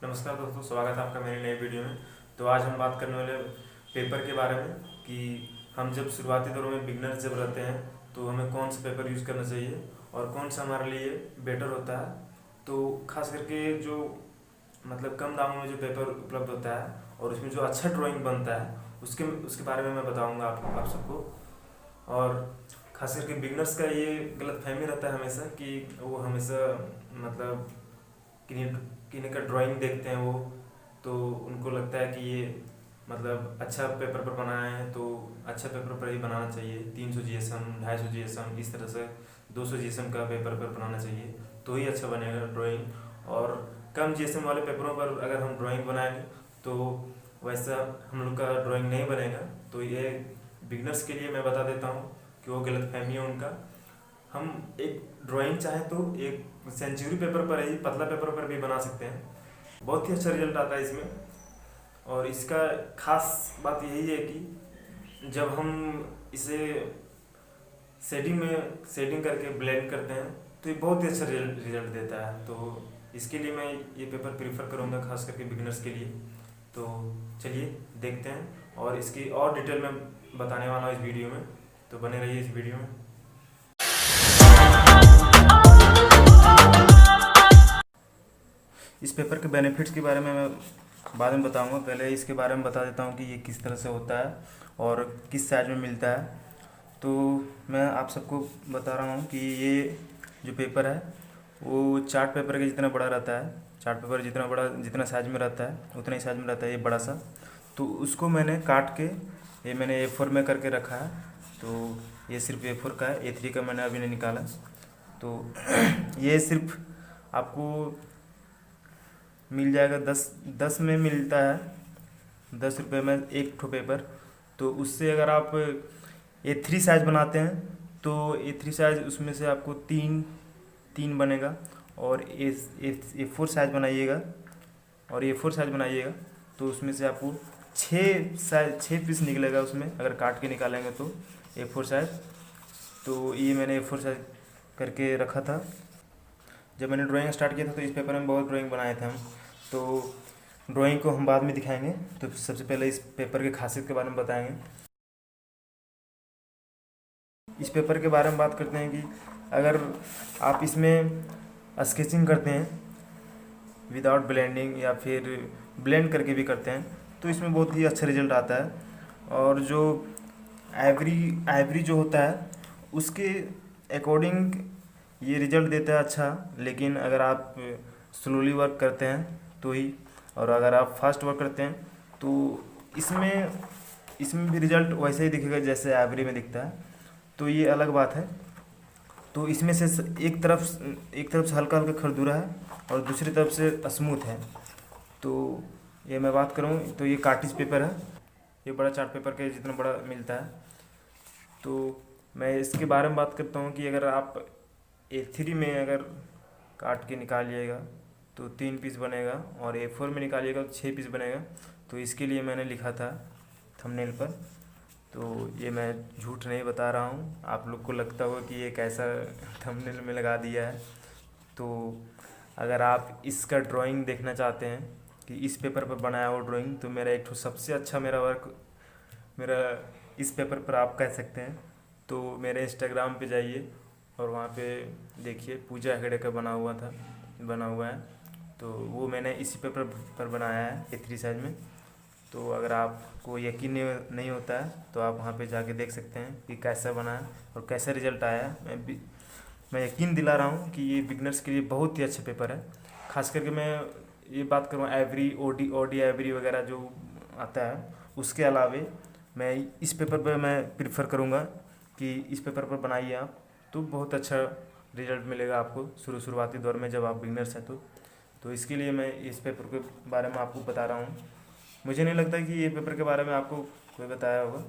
नमस्कार दोस्तों, स्वागत है आपका मेरे नए वीडियो में। तो आज हम बात करने वाले पेपर के बारे में कि हम जब शुरुआती दौर में बिगनर जब रहते हैं तो हमें कौन सा पेपर यूज़ करना चाहिए और कौन सा हमारे लिए बेटर होता है। तो खास करके जो मतलब कम दामों में जो पेपर उपलब्ध होता है और उसमें जो अच्छा ड्राइंग बनता है उसके उसके बारे में मैं बताऊँगा आप सबको। और खास करके बिगनर्स का ये गलतफहमी रहता है हमेशा कि वो हमेशा मतलब किन्हीं किन्हीं का ड्राइंग देखते हैं वो, तो उनको लगता है कि ये मतलब अच्छा पेपर पर बनाया है तो अच्छा पेपर पर ही बनाना चाहिए। 300 GSM 250 GSM इस तरह से 200 GSM का पेपर पर बनाना चाहिए तो ही अच्छा बनेगा ड्राइंग। और कम GSM वाले पेपरों पर अगर हम ड्राइंग बनाएंगे तो वैसा हम लोग का ड्राइंग नहीं बनेगा। तो ये बिगनर्स के लिए मैं बता देता हूँ कि वो गलतफहमी है उनका। हम एक ड्राइंग चाहे तो एक सेंचुरी पेपर पर ही, पतला पेपर पर भी बना सकते हैं, बहुत ही अच्छा रिजल्ट आता है इसमें। और इसका खास बात यही है कि जब हम इसे शेडिंग करके ब्लेंड करते हैं तो ये बहुत ही अच्छा रिजल्ट देता है। तो इसके लिए मैं ये पेपर प्रीफर करूँगा खास करके बिगिनर्स के लिए। तो चलिए देखते हैं और इसकी और डिटेल में बताने वाला हूँ इस वीडियो में, तो बने रहिए इस वीडियो में। इस पेपर के बेनिफिट्स के बारे में मैं बाद में बताऊंगा, पहले इसके बारे में बता देता हूँ कि ये किस तरह से होता है और किस साइज में मिलता है। तो मैं आप सबको बता रहा हूँ कि ये जो पेपर है वो चार्ट पेपर के जितना बड़ा रहता है। चार्ट पेपर जितना बड़ा जितना साइज में रहता है उतना ही साइज में रहता है ये बड़ा सा। तो उसको मैंने काट के ये मैंने A4 में करके रखा है। तो ये सिर्फ A4 का है, A3 का मैंने अभी नहीं निकाला। तो ये सिर्फ आपको मिल जाएगा 10 में मिलता है, 10 रुपये में एक ठो पेपर। तो उससे अगर आप A3 साइज बनाते हैं तो A3 साइज उसमें से आपको तीन बनेगा। और A4 साइज बनाइएगा और A4 साइज बनाइएगा तो उसमें से आपको 6 पीस निकलेगा उसमें, अगर काट के निकालेंगे तो A4 साइज। तो ये मैंने A4 साइज करके रखा था। जब मैंने ड्राइंग स्टार्ट किया था तो इस पेपर में बहुत ड्राइंग बनाए थे हम। तो ड्राइंग को हम बाद में दिखाएंगे, तो सबसे पहले इस पेपर की खासियत के बारे में बताएंगे। इस पेपर के बारे में बात करते हैं कि अगर आप इसमें स्केचिंग करते हैं विदाउट ब्लेंडिंग या फिर ब्लेंड करके भी करते हैं तो इसमें बहुत ही अच्छा रिजल्ट आता है। और जो आइवरी जो होता है उसके अकॉर्डिंग ये रिजल्ट देता है अच्छा। लेकिन अगर आप स्लोली वर्क करते हैं तो ही, और अगर आप फास्ट वर्क करते हैं तो इसमें भी रिजल्ट वैसे ही दिखेगा जैसे आइवरी में दिखता है। तो ये अलग बात है। तो इसमें से एक तरफ से हल्का हल्का खरदूरा है और दूसरी तरफ से स्मूथ है। तो ये मैं बात करूँ तो ये कार्टिज पेपर है, ये बड़ा चार्ट पेपर के जितना बड़ा मिलता है। तो मैं इसके बारे में बात करता हूँ कि अगर आप A3 में अगर काट के निकालिएगा तो 3 पीस बनेगा और A4 में निकालिएगा तो 6 पीस बनेगा। तो इसके लिए मैंने लिखा था थंबनेल पर। तो ये मैं झूठ नहीं बता रहा हूँ, आप लोग को लगता होगा कि ये कैसा थंबनेल में लगा दिया है। तो अगर आप इसका ड्राइंग देखना चाहते हैं कि इस पेपर पर बनाया हुआ ड्राइंग, तो मेरा एक सबसे अच्छा मेरा इस पेपर पर आप कह सकते हैं। तो मेरे इंस्टाग्राम पे जाइए और वहाँ पे देखिए पूजा हेगड़े का बना हुआ है। तो वो मैंने इसी पेपर पर बनाया है A3 साइज में। तो अगर आपको यकीन नहीं होता है तो आप वहाँ पे जाके देख सकते हैं कि कैसा बना है और कैसा रिजल्ट आया है। मैं यकीन दिला रहा हूँ कि ये बिगनर्स के लिए बहुत ही अच्छा पेपर है। खास करके मैं ये बात करूँ आइवरी ओडी आइवरी वगैरह जो आता है उसके अलावे मैं इस पेपर पर मैं प्रीफर करूँगा कि इस पेपर पर बनाइए आप, तो बहुत अच्छा रिजल्ट मिलेगा आपको शुरुआती दौर में जब आप बिगनर्स हैं तो इसके लिए मैं इस पेपर के बारे में आपको बता रहा हूँ। मुझे नहीं लगता कि ये पेपर के बारे में आपको कोई बताया होगा।